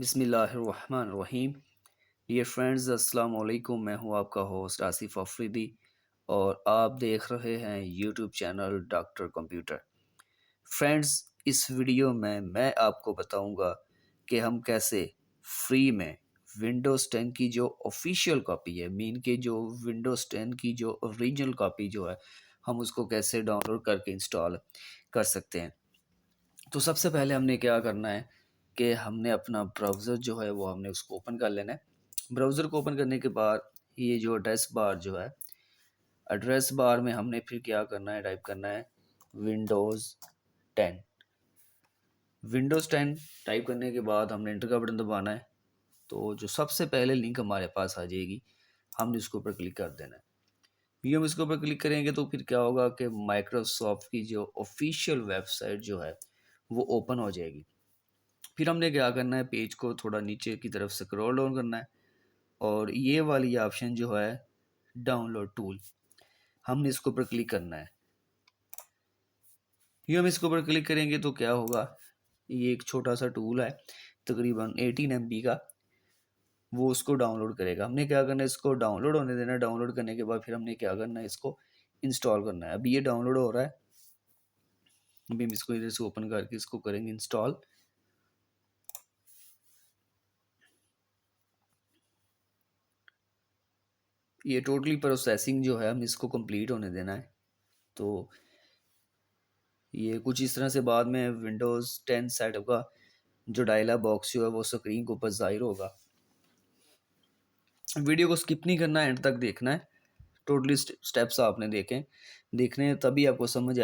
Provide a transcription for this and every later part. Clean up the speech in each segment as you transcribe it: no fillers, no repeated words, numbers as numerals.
बिस्मिल्लाहिर्रहमानिर्रहीम। Dear friends, अस्सलाम वालेकुम। मैं हूं आपका होस्ट आसिफ अफरीदी और आप देख रहे हैं YouTube channel doctor computer. Friends, इस वीडियो में मैं आपको बताऊंगा कि हम कैसे फ्री में विंडोज़ 10 की जो ऑफिशियल कॉपी है, मीन के जो विंडोज़ 10 की जो ओरिजिनल कॉपी जो है, हम उसको कैसे डाउनलोड करके इंस्टॉल कर सकते हैं। तो सबसे पहले हमने क्या करना है कि हमने अपना ब्राउज़र जो है वो हमने उसको ओपन कर लेना है। ब्राउज़र को ओपन करने के बाद ये जो एड्रेस बार जो है, एड्रेस बार में हमने फिर क्या करना है, टाइप करना है विंडोज़ 10। विंडोज़ 10 टाइप करने के बाद हमने एंटर का बटन दबाना है। तो जो सबसे पहले लिंक हमारे पास आ जाएगी, हमने उसके ऊपर क्लिक कर देना है। ये हम इसके ऊपर क्लिक करेंगे तो फिर क्या होगा कि माइक्रोसॉफ्ट की जो ऑफिशियल वेबसाइट जो है वो ओपन हो जाएगी। फिर हमने क्या करना है, पेज को थोड़ा नीचे की तरफ स्क्रॉल डाउन करना है और ये वाली ऑप्शन जो है डाउनलोड टूल, हमने इसके ऊपर क्लिक करना है। ये हम इसके ऊपर क्लिक करेंगे तो क्या होगा, ये एक छोटा सा टूल है तकरीबन 18 MB का, वो उसको डाउनलोड करेगा। हमने क्या करना है, इसको डाउनलोड होने देना है। डाउनलोड करने के बाद फिर हमने क्या करना है, इसको इंस्टॉल करना है। अभी ये डाउनलोड हो रहा है, अभी हम इसको इधर से ओपन करके इसको करेंगे इंस्टॉल। ये टोटली प्रोसेसिंग जो है हम इसको कंप्लीट होने देना है। तो ये कुछ इस तरह से बाद में विंडोज़ 10 सेटअप का जो डायलॉग बॉक्स जो है वो स्क्रीन के ऊपर ज़ाहिर होगा। वीडियो को स्किप नहीं करना है, एंड तक देखना है। टोटली स्टेप्स आपने देखने हैं, तभी आपको समझ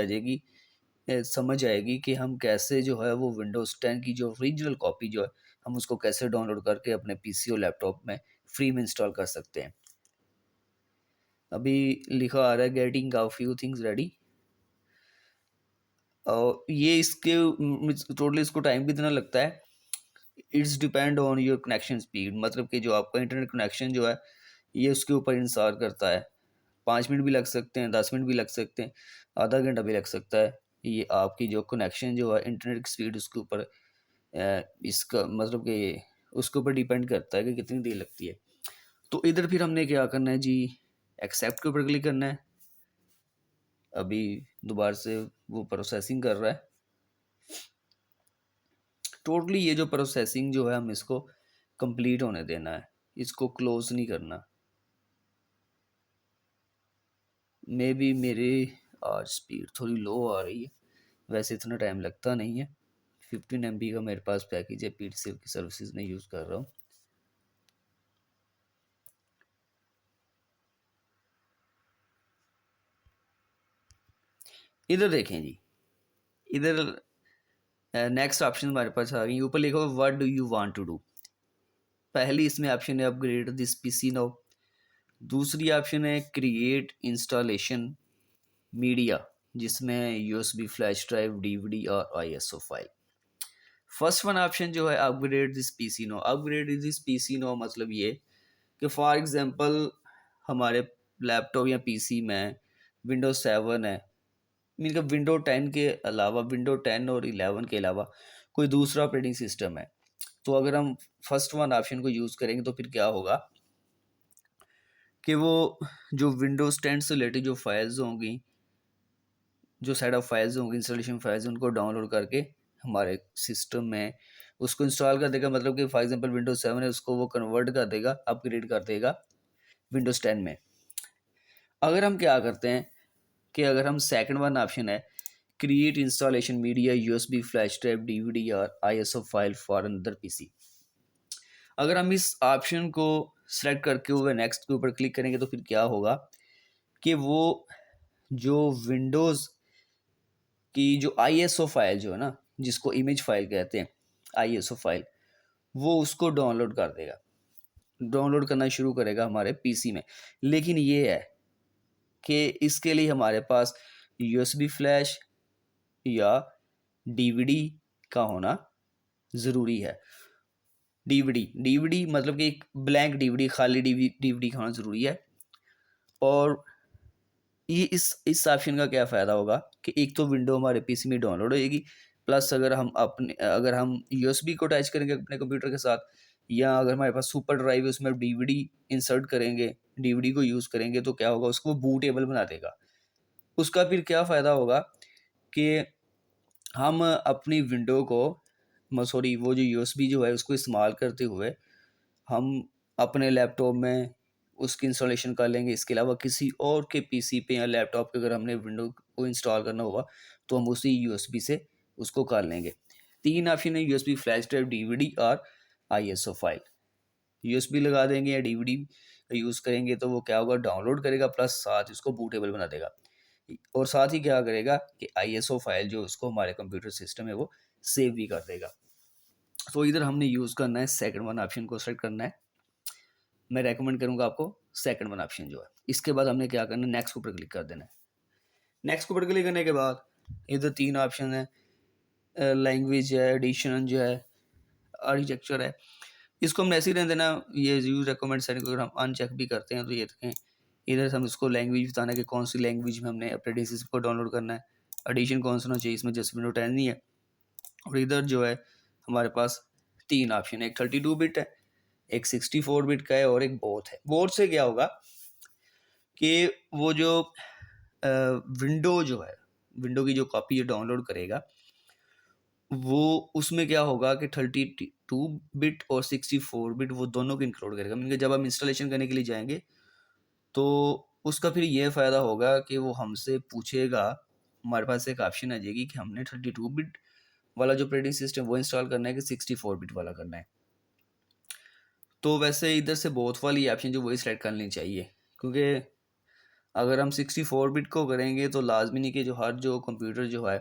आएगी कि हम कैसे जो है वो विंडोज़ 10 की जो ओरिजिनल कॉपी जो है, हम उसको कैसे डाउनलोड करके अपने पीसी और लैपटॉप में फ्री में इंस्टॉल कर सकते हैं। अभी लिखा आ रहा है getting a few things ready. और ये इसके टोटली इसको टाइम भी इतना लगता है। It's depend on your connection speed, मतलब कि जो आपका इंटरनेट कनेक्शन जो है ये उसके ऊपर इंसार करता है। 5 मिनट भी लग सकते हैं, 10 मिनट भी लग सकते हैं, आधा घंटा भी लग सकता है। ये आपकी जो कनेक्शन जो है इंटरनेट की स्पीड उसके ऊपर इसका मतलब कि उसके ऊपर डिपेंड करता है कि कितनी देर लगती है। तो इधर फिर हमने क्या करना है जी, एक्सेप्ट के ऊपर क्लिक करना है। अभी दोबारा से वो प्रोसेसिंग कर रहा है। टोटली ये जो प्रोसेसिंग जो है हम इसको कंप्लीट होने देना है, इसको क्लोज नहीं करना। मे बी मेरे आज स्पीड थोड़ी लो आ रही है, वैसे इतना टाइम लगता नहीं है। 15 MB का मेरे पास पैकेज है, पीटीसी की सर्विसेज में यूज़ कर रहा हूँ। इधर देखें जी, इधर नेक्स्ट ऑप्शन हमारे पास आ गई। ऊपर लिखा हुआ what do you want to do. पहली इसमें ऑप्शन है अपग्रेड दिस पीसी नाउ। दूसरी ऑप्शन है क्रिएट इंस्टॉलेशन मीडिया, जिसमें यूएसबी फ्लैश ड्राइव, डीवीडी और ISO file. First one option जो है upgrade this PC now. Upgrade this PC now मतलब ये कि फॉर एग्जांपल हमारे लैपटॉप या पीसी में विंडोज 7 है, मतलब विंडो 10 के अलावा, विंडो 10 और 11 के अलावा कोई दूसरा ऑपरेटिंग सिस्टम है। तो अगर हम फर्स्ट वन ऑप्शन को यूज़ करेंगे तो फिर क्या होगा कि वो जो विंडोज़ 10 से रिलेटेड जो फाइल्स होंगी, जो सेट ऑफ फाइल्स होंगी, इंस्टॉलेशन फाइल्स, उनको डाउनलोड करके हमारे सिस्टम में उसको इंस्टॉल कर देगा। मतलब कि फॉर एग्जांपल विंडोज 7 है, उसको वो कन्वर्ट कर देगा, अपग्रेड कर देगा विंडोज 10 में। अगर हम क्या करते हैं कि अगर हम सेकंड वन ऑप्शन है create installation media, USB flash drive, DVD और ISO file for another PC, अगर हम इस ऑप्शन को सेलेक्ट करके हुए नेक्स्ट के ऊपर क्लिक करेंगे तो फिर क्या होगा कि वो जो विंडोज़ कि जो आईएसओ फाइल जो है ना, जिसको इमेज फाइल कहते हैं, आईएसओ फाइल, वो उसको डाउनलोड कर देगा, डाउनलोड करना शुरू करेगा हमारे पीसी में। लेकिन ये है कि इसके लिए हमारे पास यूएसबी फ्लैश या डीवीडी का होना ज़रूरी है। डीवीडी मतलब कि एक ब्लैंक डीवीडी, खाली डीवीडी का होना ज़रूरी है। और ये इस ऑप्शन का क्या फ़ायदा होगा कि एक तो विंडो हमारे पीसी में डाउनलोड होएगी, प्लस अगर हम यूएसबी को अटैच करेंगे अपने कंप्यूटर के साथ, या अगर हमारे पास सुपर ड्राइव है उसमें डीवीडी इंसर्ट करेंगे, डीवीडी को यूज़ करेंगे, तो क्या होगा, उसको बूटेबल बना देगा। उसका फिर क्या फ़ायदा होगा कि हम अपनी विंडो को सॉरी वो जो यूएसबी जो है उसको इस्तेमाल करते हुए हम अपने लैपटॉप में उसकी इंस्टॉलेशन कर लेंगे। इसके अलावा किसी और के पीसी पे या लैपटॉप पे अगर हमने विंडो को इंस्टॉल करना होगा तो हम उसी यूएसबी से उसको कर लेंगे। 3 ऑप्शन है, यूएसबी फ्लैश ड्राइव, डीवीडी और आईएसओ फाइल। यूएसबी लगा देंगे या डीवीडी यूज़ करेंगे तो वो क्या होगा, डाउनलोड करेगा प्लस साथ इसको बूटेबल बना देगा, और साथ ही क्या करेगा कि आईएसओ फाइल जो उसको हमारे कंप्यूटर सिस्टम है वो सेव भी कर देगा। तो इधर हमने यूज़ करना है सेकंड वन ऑप्शन को सेलेक्ट करना है। मैं रेकमेंड करूँगा आपको सेकंड वन ऑप्शन जो है। इसके बाद हमने क्या करना है, नेक्स्ट के ऊपर क्लिक कर देना है। नेक्स्ट के ऊपर क्लिक करने के बाद इधर 3 ऑप्शन है, लैंग्वेज है, एडिशन जो है, आर्किटेक्चर है। इसको हम ऐसे ही रहने देना, ये यूज रिकमेंड सेटिंग को अगर हम अनचेक भी करते हैं तो ये देखें इधर हम इसको लैंग्वेज बताना है कि कौन सी लैंग्वेज में हमने अपने डिवाइस को डाउनलोड करना है, एडिशन कौन सा होना चाहिए, इसमें जस्ट विंडो 10 नहीं है। और इधर जो है हमारे पास 3 ऑप्शन है, एक 32 बिट है, एक 64 बिट का है और एक बोथ है। बोथ से क्या होगा कि वो जो विंडो जो है, विंडो की जो कॉपी डाउनलोड करेगा वो उसमें क्या होगा कि 32 बिट और 64 बिट वो दोनों को इंक्लूड करेगा। मीन जब हम इंस्टॉलेशन करने के लिए जाएंगे तो उसका फिर ये फ़ायदा होगा कि वो हमसे पूछेगा, हमारे पास एक ऑप्शन आ जाएगी कि हमने 32 बिट वाला जो ऑपरेटिंग सिस्टम वो इंस्टॉल करना है कि 64 बिट वाला करना है। तो वैसे इधर से बोथ वाली ऑप्शन जो वही सेलेक्ट कर लेनी चाहिए, क्योंकि अगर हम 64 बिट को करेंगे तो लाजमी नहीं कि जो हर जो कंप्यूटर जो है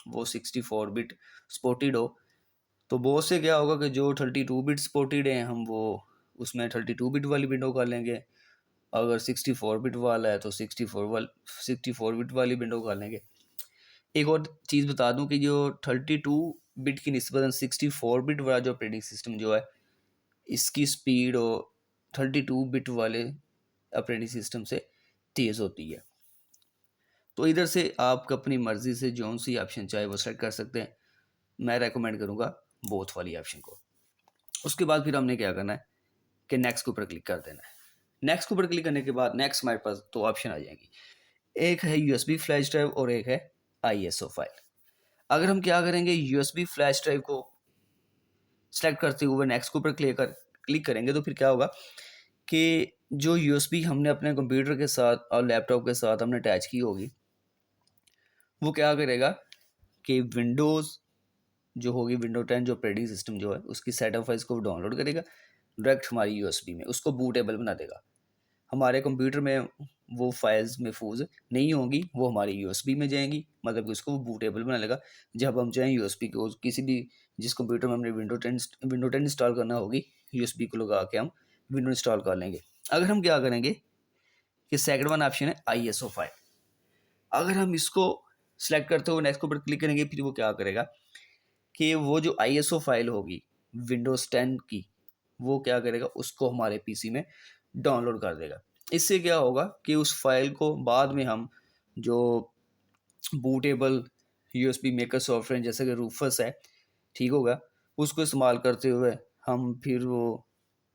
वो 64 बिट सपोर्टेड हो। तो बहुत से क्या होगा कि जो 32 बिट सपोर्टेड हैं हम वो उसमें 32 बिट वाली विंडो कर लेंगे, अगर 64 बिट वाला है तो 64 बिट वाली विंडो कर लेंगे। एक और चीज़ बता दूं कि जो 32 बिट की निस्बत 64 बिट वाला जो ऑपरेटिंग सिस्टम जो है इसकी स्पीड और 32 बिट वाले ऑपरेटिंग सिस्टम से तेज़ होती है। तो इधर से आप अपनी मर्ज़ी से जौन सी ऑप्शन चाहे वो सेलेक्ट कर सकते हैं। मैं रेकमेंड करूँगा बोथ वाली ऑप्शन को। उसके बाद फिर हमने क्या करना है कि नेक्स्ट के ऊपर क्लिक कर देना है। नेक्स्ट के ऊपर क्लिक करने के बाद नेक्स्ट हमारे पास 2 ऑप्शन आ जाएंगी, एक है यूएसबी फ्लैश ड्राइव और एक है आईएसओ फाइल। अगर हम क्या करेंगे, यूएसबी फ्लैश ड्राइव को सेलेक्ट करते हुए नेक्स्ट के ऊपर क्लिक करेंगे तो फिर क्या होगा कि जो यूएसबी हमने अपने कंप्यूटर के साथ और लैपटॉप के साथ हमने अटैच की होगी वो क्या करेगा कि विंडोज़ जो होगी, विंडो 10 जो ऑपरेटिंग सिस्टम जो है उसकी सेटअप फाइल्स को डाउनलोड करेगा डायरेक्ट हमारी यूएसबी में, उसको बूटेबल बना देगा। हमारे कंप्यूटर में वो फाइल्स महफूज नहीं होंगी, वो हमारी यूएसबी में जाएंगी, मतलब कि उसको वो बूटेबल बना लेगा। जब हम चाहें यूएसबी को किसी भी जिस कंप्यूटर में हमने विंडो 10 इंस्टॉल करना होगी यूएसबी को लगा के हम विंडो इंस्टॉल कर लेंगे। अगर हम क्या करेंगे कि सेकंड वन ऑप्शन है आईएसओ फाइल, अगर हम इसको सेलेक्ट करते हुए नेक्स्ट के ऊपर क्लिक करेंगे फिर वो क्या करेगा कि वो जो आईएसओ फाइल होगी विंडोज़ 10 की वो क्या करेगा, उसको हमारे पीसी में डाउनलोड कर देगा। इससे क्या होगा कि उस फाइल को बाद में हम जो बूटेबल यूएसबी मेकर सॉफ्टवेयर जैसे कि रूफस है, ठीक होगा, उसको इस्तेमाल करते हुए हम फिर वो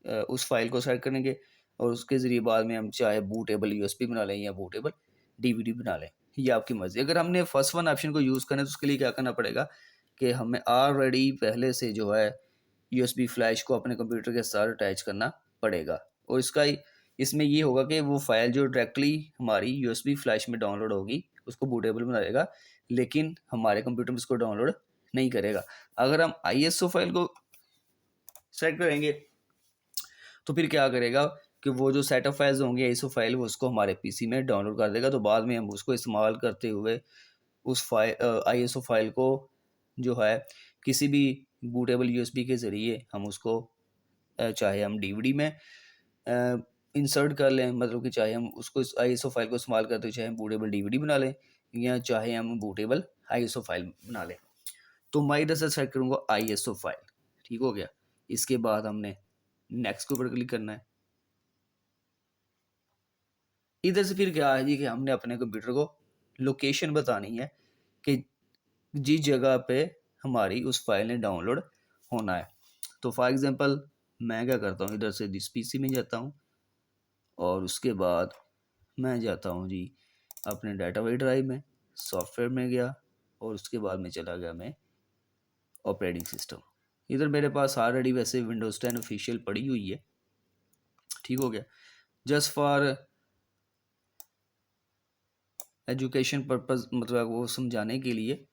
उस फाइल को सेलेक्ट करेंगे और उसके ज़रिए बाद में हम चाहे बूटेबल यूएसबी बना लें या बूटेबल डीवीडी बना लें, ये आपकी मर्ज़ी। अगर हमने फर्स्ट वन ऑप्शन को यूज़ करना है तो उसके लिए क्या करना पड़ेगा कि हमें ऑलरेडी पहले से जो है यूएसबी फ्लैश को अपने कंप्यूटर के साथ अटैच करना पड़ेगा, और इसमें ये होगा कि वो फाइल जो डायरेक्टली हमारी यूएसबी फ्लैश में डाउनलोड होगी उसको बूटेबल बना देगा, लेकिन हमारे कंप्यूटर में इसको डाउनलोड नहीं करेगा। अगर हम आईएसओ फाइल को सेलेक्ट करेंगे तो फिर क्या करेगा कि वो जो सेटअप फाइल्स होंगे आईएसओ फाइल वो उसको हमारे पीसी में डाउनलोड कर देगा, तो बाद में हम उसको इस्तेमाल करते हुए उस फाइल आईएसओ फाइल को जो है किसी भी बूटेबल यूएसबी के ज़रिए हम उसको चाहे हम डीवीडी में इंसर्ट कर लें, मतलब कि चाहे हम उसको आईएसओ फाइल को इस्तेमाल करते हुए चाहे हम बूटेबल डीवीडी बना लें या चाहे हम बूटेबल आईएसओ फाइल बना लें। तो मैं इधर से सेलेक्ट करूँगा आईएसओ फाइल, ठीक हो गया। इसके बाद हमने नेक्स्ट के ऊपर क्लिक करना है। इधर से फिर क्या है जी कि हमने अपने कंप्यूटर को लोकेशन बतानी है कि जिस जगह पे हमारी उस फाइल ने डाउनलोड होना है। तो फॉर एग्जांपल मैं क्या करता हूँ, इधर से दिस पीसी में जाता हूँ और उसके बाद मैं जाता हूँ जी अपने डाटाबेस ड्राइव में, सॉफ्टवेयर में गया और उसके बाद में चला गया मैं ऑपरेटिंग सिस्टम। इधर मेरे पास ऑलरेडी वैसे विंडोज़ 10 ऑफिशियल पड़ी हुई है, ठीक हो गया। जस्ट फॉर एजुकेशन पर्पज़, मतलब वो समझाने के लिए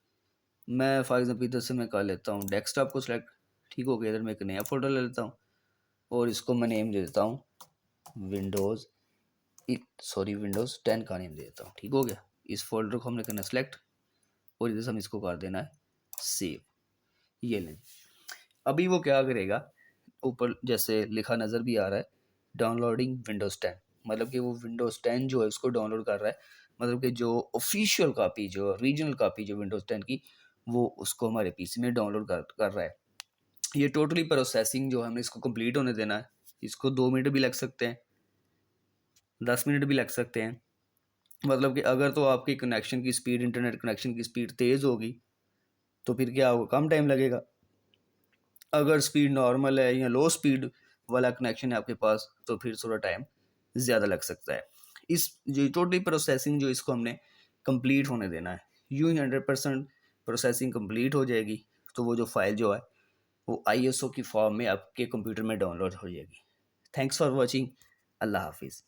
मैं फॉर एग्जाम्पल इधर से मैं कर लेता हूँ डेस्कटॉप को सिलेक्ट, ठीक हो गया। इधर मैं एक नया फोल्डर ले लेता हूँ और इसको मैं नेम दे देता हूँ विंडोज़ विंडोज़ 10 का नेम दे देता हूँ, ठीक हो गया। इस फोल्डर को हमने करना सेलेक्ट और इधर से हम इसको कर देना है सेव। ये लें, अभी वो क्या करेगा, ऊपर जैसे लिखा नज़र भी आ रहा है डाउनलोडिंग विंडोज़ 10, मतलब कि वो विंडोज़ 10 जो है उसको डाउनलोड कर रहा है। मतलब कि जो ऑफिशियल कापी, जो ओरिजिनल कापी जो विंडोज़ 10 की, वो उसको हमारे पीसी में डाउनलोड कर रहा है। ये टोटली प्रोसेसिंग जो हमें इसको कंप्लीट होने देना है। इसको 2 मिनट भी लग सकते हैं, 10 मिनट भी लग सकते हैं। मतलब कि अगर तो आपकी कनेक्शन की स्पीड, इंटरनेट कनेक्शन की स्पीड तेज़ होगी तो फिर क्या होगा, कम टाइम लगेगा। अगर स्पीड नॉर्मल है या लो स्पीड वाला कनेक्शन है आपके पास तो फिर थोड़ा टाइम ज़्यादा लग सकता है। इस जो टोटली प्रोसेसिंग जो इसको हमने कंप्लीट होने देना है, यूँ ही 100% प्रोसेसिंग कंप्लीट हो जाएगी तो वो जो फाइल जो है वो ISO की फॉर्म में आपके कंप्यूटर में डाउनलोड हो जाएगी। Thanks for watching. अल्लाह हाफिज़।